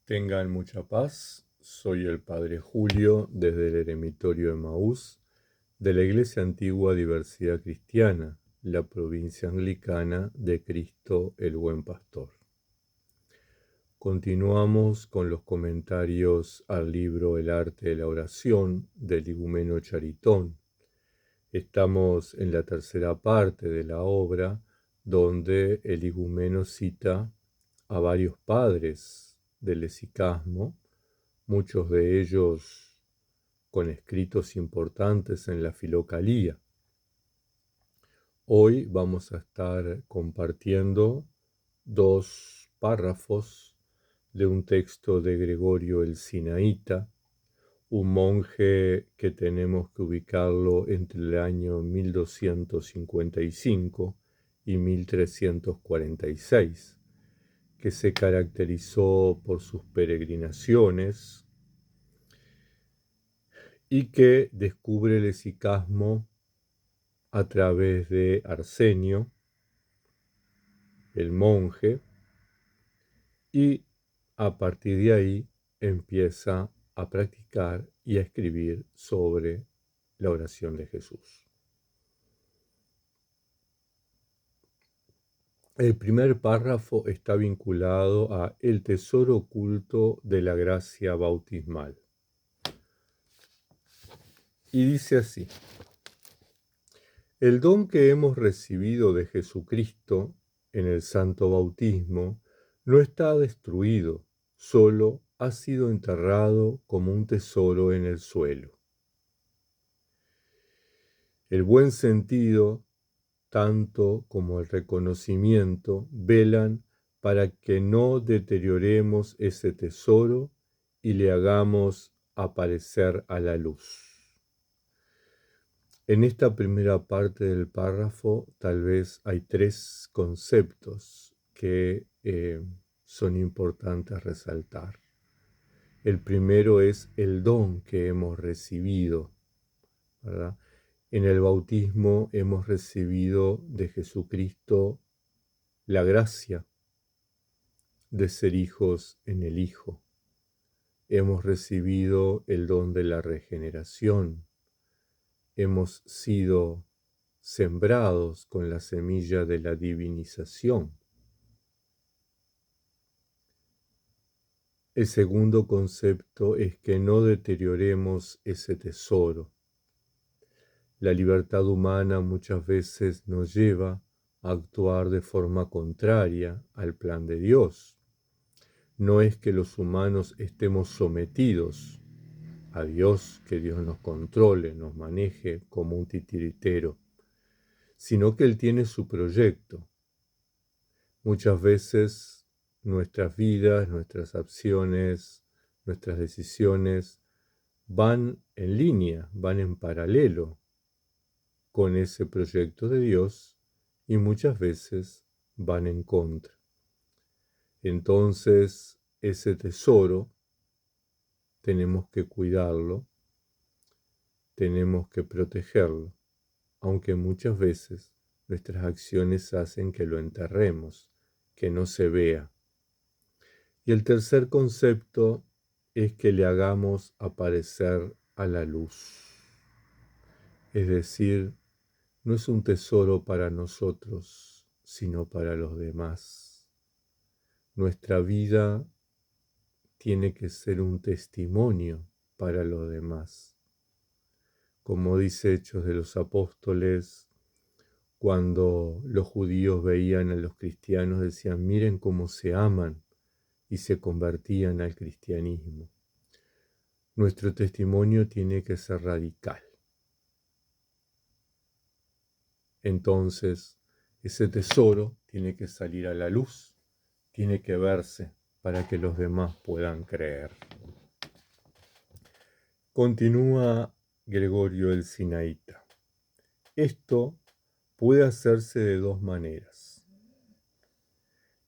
Tengan mucha paz. Soy el Padre Julio desde el Eremitorio de Emaús de la Iglesia Antigua Diversidad Cristiana, la provincia anglicana de Cristo el Buen Pastor. Continuamos con los comentarios al libro El arte de la oración del igumeno Charitón. Estamos en la tercera parte de la obra donde el igumeno cita a varios padres del hesicasmo, muchos de ellos con escritos importantes en la Filocalía. Hoy vamos a estar compartiendo dos párrafos de un texto de Gregorio el Sinaíta, un monje que tenemos que ubicarlo entre el año 1255 y 1346, que se caracterizó por sus peregrinaciones y que descubre el hesicasmo a través de Arsenio, el monje, y a partir de ahí empieza a practicar y a escribir sobre la oración de Jesús. El primer párrafo está vinculado a el tesoro oculto de la gracia bautismal. Y dice así: el don que hemos recibido de Jesucristo en el santo bautismo no está destruido, solo ha sido enterrado como un tesoro en el suelo. El buen sentido, tanto como el reconocimiento, velan para que no deterioremos ese tesoro y le hagamos aparecer a la luz. En esta primera parte del párrafo tal vez hay tres conceptos que son importantes resaltar. El primero es el don que hemos recibido, ¿verdad? En el bautismo hemos recibido de Jesucristo la gracia de ser hijos en el Hijo. Hemos recibido el don de la regeneración. Hemos sido sembrados con la semilla de la divinización. El segundo concepto es que no deterioremos ese tesoro. La libertad humana muchas veces nos lleva a actuar de forma contraria al plan de Dios. No es que los humanos estemos sometidos a Dios, que Dios nos controle, nos maneje como un titiritero, sino que Él tiene su proyecto. Muchas veces nuestras vidas, nuestras acciones, nuestras decisiones van en línea, van en paralelo con ese proyecto de Dios y muchas veces van en contra. Entonces, ese tesoro tenemos que cuidarlo, tenemos que protegerlo, aunque muchas veces nuestras acciones hacen que lo enterremos, que no se vea. Y el tercer concepto es que le hagamos aparecer a la luz. Es decir, no es un tesoro para nosotros, sino para los demás. Nuestra vida tiene que ser un testimonio para los demás. Como dice Hechos de los Apóstoles, cuando los judíos veían a los cristianos, decían, miren cómo se aman, y se convertían al cristianismo. Nuestro testimonio tiene que ser radical. Entonces, ese tesoro tiene que salir a la luz, tiene que verse para que los demás puedan creer. Continúa Gregorio el Sinaíta. Esto puede hacerse de dos maneras.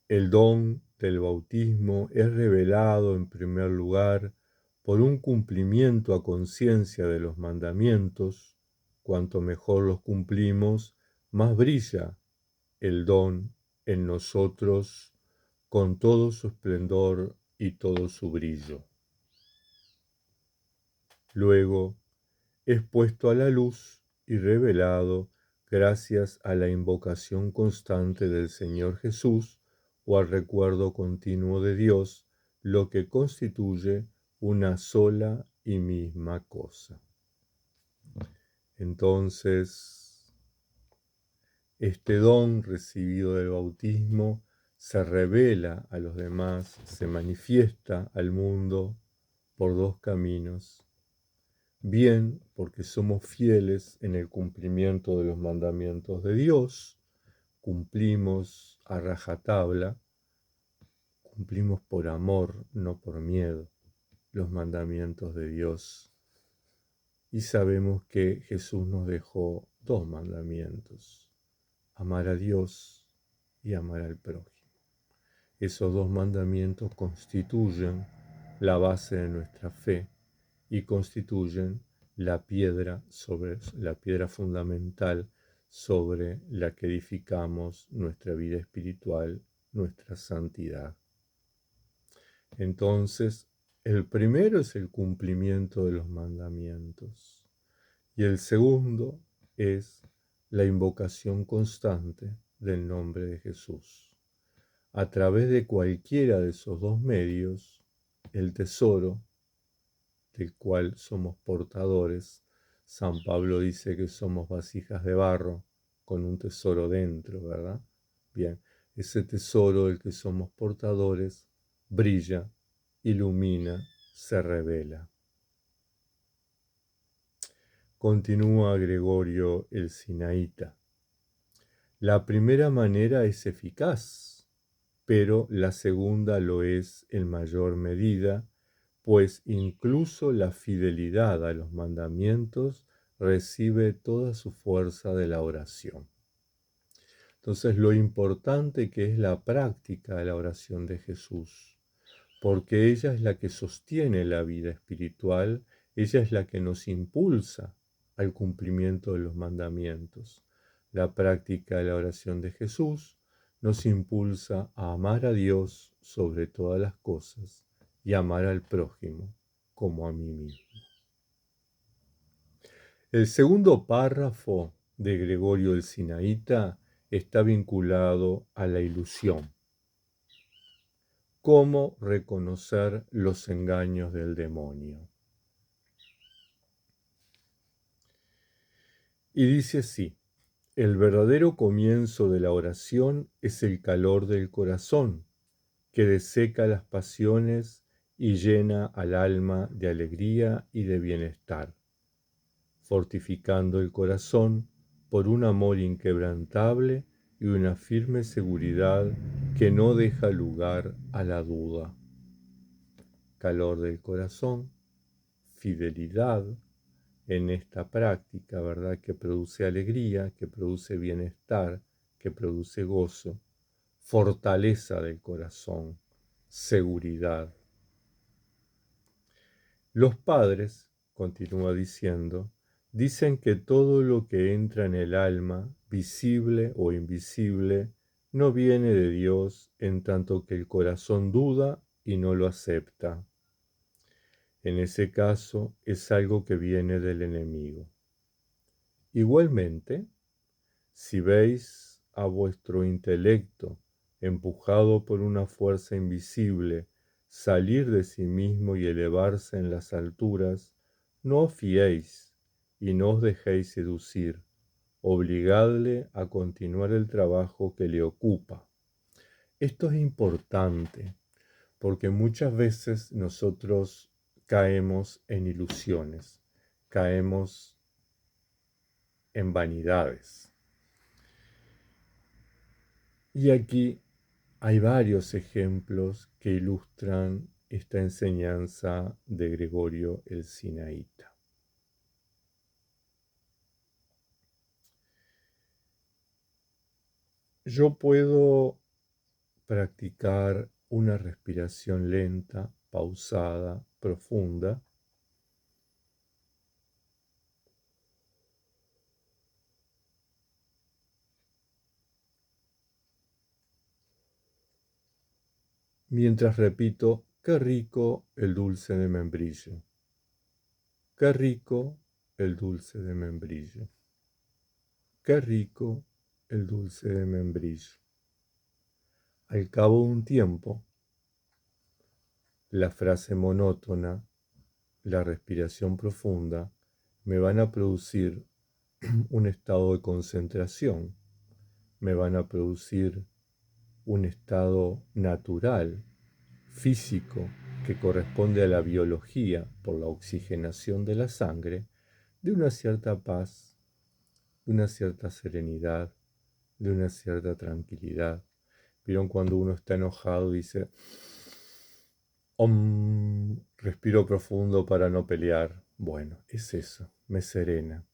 El don del bautismo es revelado en primer lugar por un cumplimiento a conciencia de los mandamientos. Cuanto mejor los cumplimos, más brilla el don en nosotros con todo su esplendor y todo su brillo. Luego es puesto a la luz y revelado gracias a la invocación constante del Señor Jesús o al recuerdo continuo de Dios, lo que constituye una sola y misma cosa. Entonces, este don recibido del bautismo se revela a los demás, se manifiesta al mundo por dos caminos. Bien, porque somos fieles en el cumplimiento de los mandamientos de Dios, cumplimos a rajatabla, cumplimos por amor, no por miedo, los mandamientos de Dios. Y sabemos que Jesús nos dejó dos mandamientos: amar a Dios y amar al prójimo. Esos dos mandamientos constituyen la base de nuestra fe y constituyen la piedra fundamental sobre la que edificamos nuestra vida espiritual, nuestra santidad. Entonces, el primero es el cumplimiento de los mandamientos y el segundo es la invocación constante del nombre de Jesús. A través de cualquiera de esos dos medios, el tesoro del cual somos portadores, San Pablo dice que somos vasijas de barro con un tesoro dentro, ¿verdad? Bien, ese tesoro del que somos portadores brilla, ilumina, se revela. Continúa Gregorio el Sinaíta. La primera manera es eficaz, pero la segunda lo es en mayor medida, pues incluso la fidelidad a los mandamientos recibe toda su fuerza de la oración. Entonces, lo importante que es la práctica de la oración de Jesús, porque ella es la que sostiene la vida espiritual, ella es la que nos impulsa al cumplimiento de los mandamientos. La práctica de la oración de Jesús nos impulsa a amar a Dios sobre todas las cosas y amar al prójimo como a mí mismo. El segundo párrafo de Gregorio el Sinaíta está vinculado a la ilusión. ¿Cómo reconocer los engaños del demonio? Y dice así: el verdadero comienzo de la oración es el calor del corazón, que deseca las pasiones y llena al alma de alegría y de bienestar, fortificando el corazón por un amor inquebrantable y una firme seguridad que no deja lugar a la duda. Calor del corazón, fidelidad en esta práctica, ¿verdad? Que produce alegría, que produce bienestar, que produce gozo, fortaleza del corazón, seguridad. Los padres, continúa diciendo, dicen que todo lo que entra en el alma, visible o invisible, no viene de Dios en tanto que el corazón duda y no lo acepta. En ese caso es algo que viene del enemigo. Igualmente, si veis a vuestro intelecto empujado por una fuerza invisible salir de sí mismo y elevarse en las alturas, no os fiéis y no os dejéis seducir, obligadle a continuar el trabajo que le ocupa. Esto es importante porque muchas veces nosotros caemos en ilusiones, caemos en vanidades. Y aquí hay varios ejemplos que ilustran esta enseñanza de Gregorio el Sinaíta. Yo puedo practicar una respiración lenta, pausada, profunda, mientras repito Qué rico el dulce de membrillo. Qué rico el dulce de membrillo. Qué rico el dulce de membrillo. Al cabo de un tiempo, la frase monótona, la respiración profunda, me van a producir un estado de concentración, me van a producir un estado natural, físico, que corresponde a la biología por la oxigenación de la sangre, de una cierta paz, de una cierta serenidad, de una cierta tranquilidad. ¿Vieron cuando uno está enojado y dice, respiro profundo para no pelear? Bueno, es eso, me serena,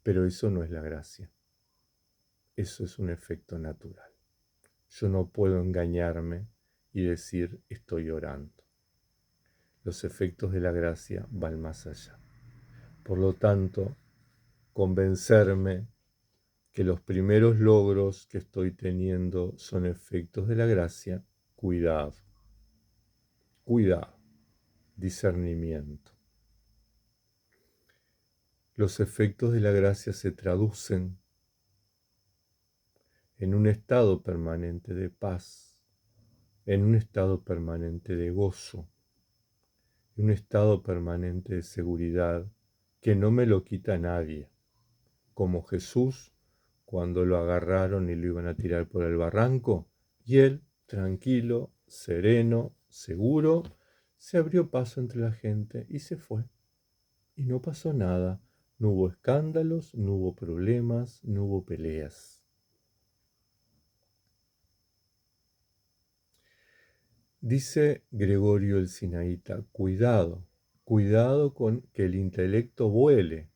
pero eso no es la gracia. Eso es un efecto natural. Yo no puedo engañarme y decir estoy orando. Los efectos de la gracia van más allá. Por lo tanto, convencerme que los primeros logros que estoy teniendo son efectos de la gracia, cuidado, cuidado, discernimiento. Los efectos de la gracia se traducen en un estado permanente de paz, en un estado permanente de gozo, en un estado permanente de seguridad que no me lo quita nadie, como Jesús cuando lo agarraron y lo iban a tirar por el barranco, y él, tranquilo, sereno, seguro, se abrió paso entre la gente y se fue. Y no pasó nada, no hubo escándalos, no hubo problemas, no hubo peleas. Dice Gregorio el Sinaíta, cuidado, cuidado con que el intelecto vuele,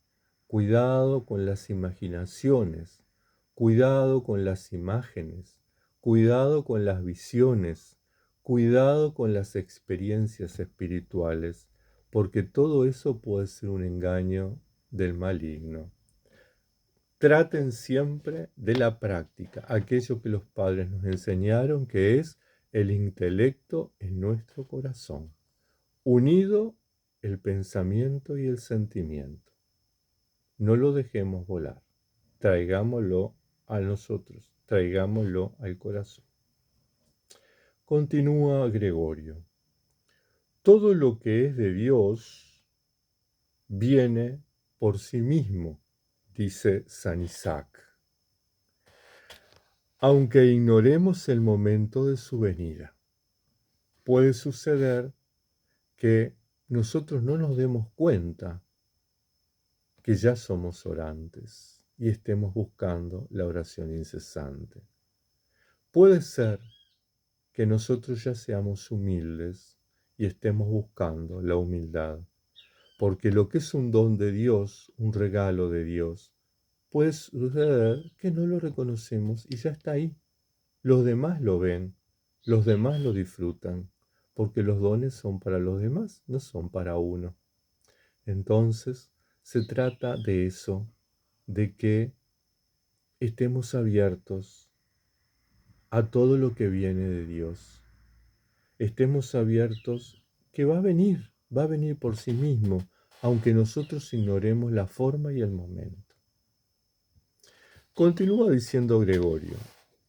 cuidado con las imaginaciones, cuidado con las imágenes, cuidado con las visiones, cuidado con las experiencias espirituales, porque todo eso puede ser un engaño del maligno. Traten siempre de la práctica, aquello que los padres nos enseñaron, que es el intelecto en nuestro corazón, unido el pensamiento y el sentimiento. No lo dejemos volar, traigámoslo a nosotros, traigámoslo al corazón. Continúa Gregorio. Todo lo que es de Dios viene por sí mismo, dice San Isaac, aunque ignoremos el momento de su venida. Puede suceder que nosotros no nos demos cuenta que ya somos orantes y estemos buscando la oración incesante. Puede ser que nosotros ya seamos humildes y estemos buscando la humildad, porque lo que es un don de Dios, un regalo de Dios, puede suceder que no lo reconocemos y ya está ahí. Los demás lo ven, los demás lo disfrutan, porque los dones son para los demás, no son para uno. Entonces, se trata de eso, de que estemos abiertos a todo lo que viene de Dios. Estemos abiertos que va a venir por sí mismo, aunque nosotros ignoremos la forma y el momento. Continúa diciendo Gregorio,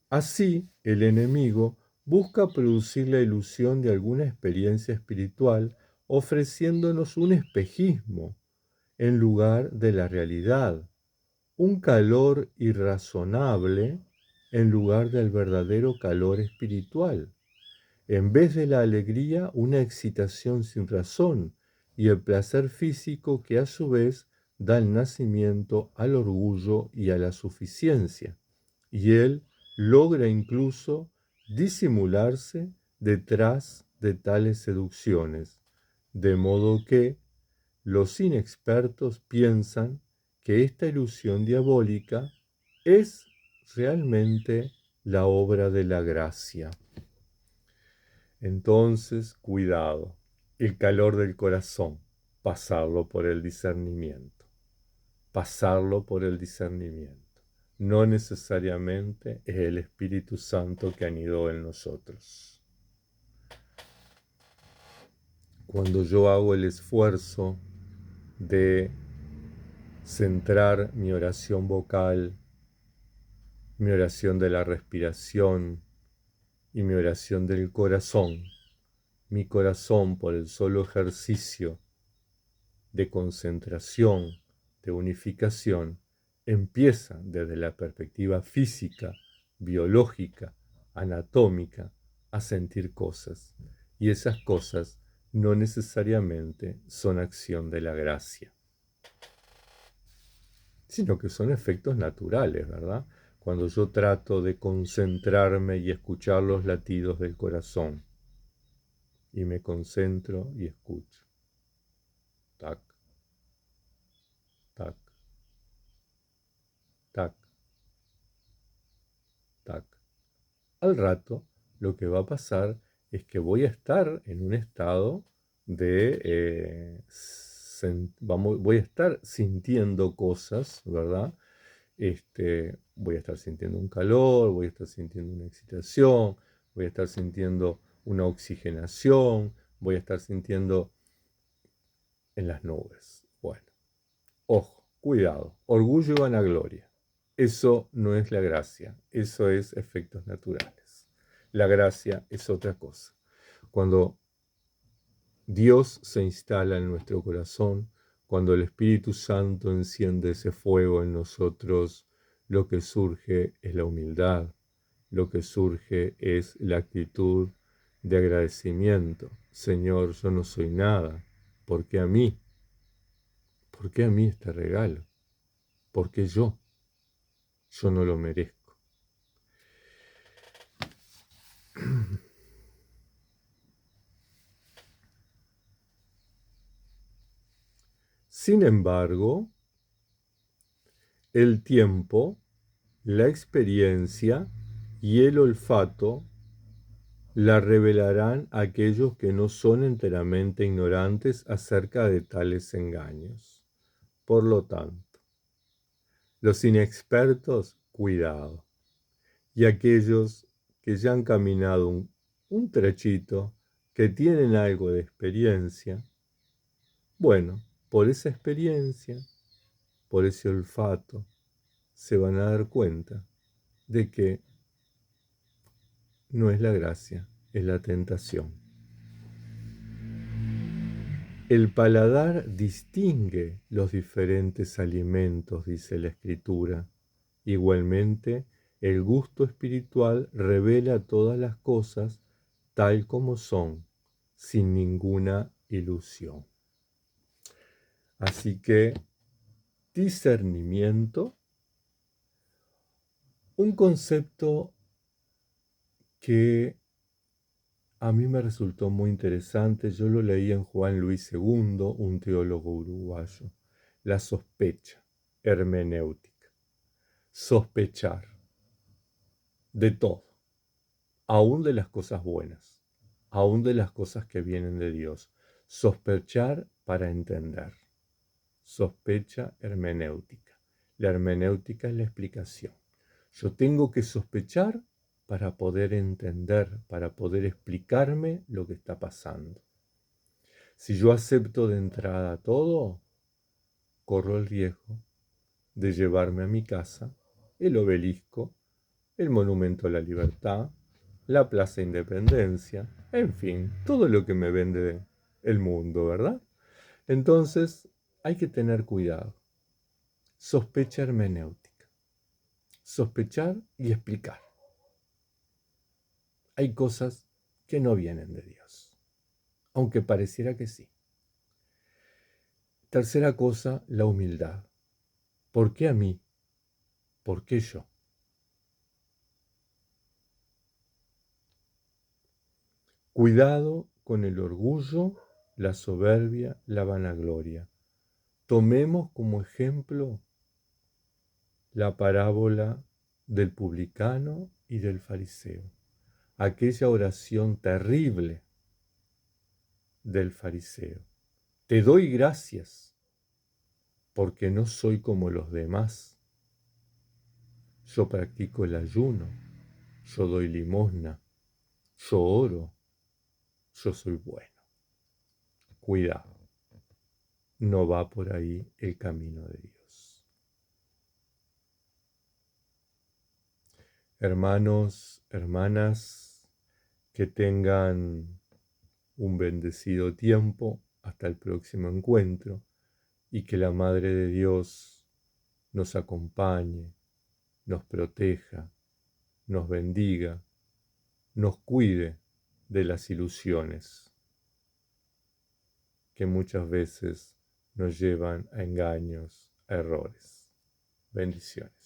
así el enemigo busca producir la ilusión de alguna experiencia espiritual ofreciéndonos un espejismo en lugar de la realidad, un calor irrazonable en lugar del verdadero calor espiritual. En vez de la alegría, una excitación sin razón y el placer físico que a su vez da el nacimiento al orgullo y a la suficiencia. Y él logra incluso disimularse detrás de tales seducciones, de modo que los inexpertos piensan que esta ilusión diabólica es realmente la obra de la gracia. Entonces, cuidado, el calor del corazón, pasarlo por el discernimiento, pasarlo por el discernimiento. No necesariamente es el Espíritu Santo que anidó en nosotros. cuando yo hago el esfuerzo de centrar mi oración vocal, mi oración de la respiración y mi oración del corazón, mi corazón por el solo ejercicio de concentración, de unificación, empieza desde la perspectiva física, biológica, anatómica, a sentir cosas. Y esas cosas no necesariamente son acción de la gracia, sino que son efectos naturales, ¿verdad? Cuando yo trato de concentrarme y escuchar los latidos del corazón, y me concentro y escucho. Tac, tac, tac, tac. Al rato, lo que va a pasar es que voy a estar en un estado de, voy a estar sintiendo cosas, ¿verdad? Voy a estar sintiendo un calor, voy a estar sintiendo una excitación, voy a estar sintiendo una oxigenación, voy a estar sintiendo en las nubes. Bueno, ojo, cuidado, orgullo y vanagloria. Eso no es la gracia, eso es efectos naturales. La gracia es otra cosa. Cuando Dios se instala en nuestro corazón, cuando el Espíritu Santo enciende ese fuego en nosotros, lo que surge es la humildad, lo que surge es la actitud de agradecimiento. Señor, yo no soy nada, ¿por qué a mí? ¿Por qué a mí este regalo? ¿Por qué yo? Yo no lo merezco. Sin embargo, el tiempo, la experiencia y el olfato la revelarán a aquellos que no son enteramente ignorantes acerca de tales engaños. Por lo tanto, los inexpertos, cuidado. Y aquellos que ya han caminado un trechito, que tienen algo de experiencia, bueno, por esa experiencia, por ese olfato, se van a dar cuenta de que no es la gracia, es la tentación. El paladar distingue los diferentes alimentos, dice la Escritura. Igualmente, el gusto espiritual revela todas las cosas tal como son, sin ninguna ilusión. Así que, discernimiento, un concepto que a mí me resultó muy interesante, yo lo leí en Juan Luis II, un teólogo uruguayo, la sospecha hermenéutica, sospechar de todo, aún de las cosas buenas, aún de las cosas que vienen de Dios, sospechar para entender, sospecha hermenéutica. La hermenéutica es la explicación. Yo tengo que sospechar para poder entender, para poder explicarme lo que está pasando. Si yo acepto de entrada todo, corro el riesgo de llevarme a mi casa el obelisco, el Monumento a la Libertad, la Plaza Independencia, en fin, todo lo que me vende el mundo, ¿verdad? Entonces, hay que tener cuidado. Sospecha hermenéutica. Sospechar y explicar. Hay cosas que no vienen de Dios, aunque pareciera que sí. Tercera cosa, la humildad. ¿Por qué a mí? ¿Por qué yo? Cuidado con el orgullo, la soberbia, la vanagloria. Tomemos como ejemplo la parábola del publicano y del fariseo, aquella oración terrible del fariseo. Te doy gracias porque no soy como los demás. Yo practico el ayuno, yo doy limosna, yo oro, yo soy bueno. cuidado, no va por ahí el camino de Dios. Hermanos, hermanas, que tengan un bendecido tiempo hasta el próximo encuentro y que la Madre de Dios nos acompañe, nos proteja, nos bendiga, nos cuide de las ilusiones que muchas veces nos llevan a engaños, a errores. Bendiciones.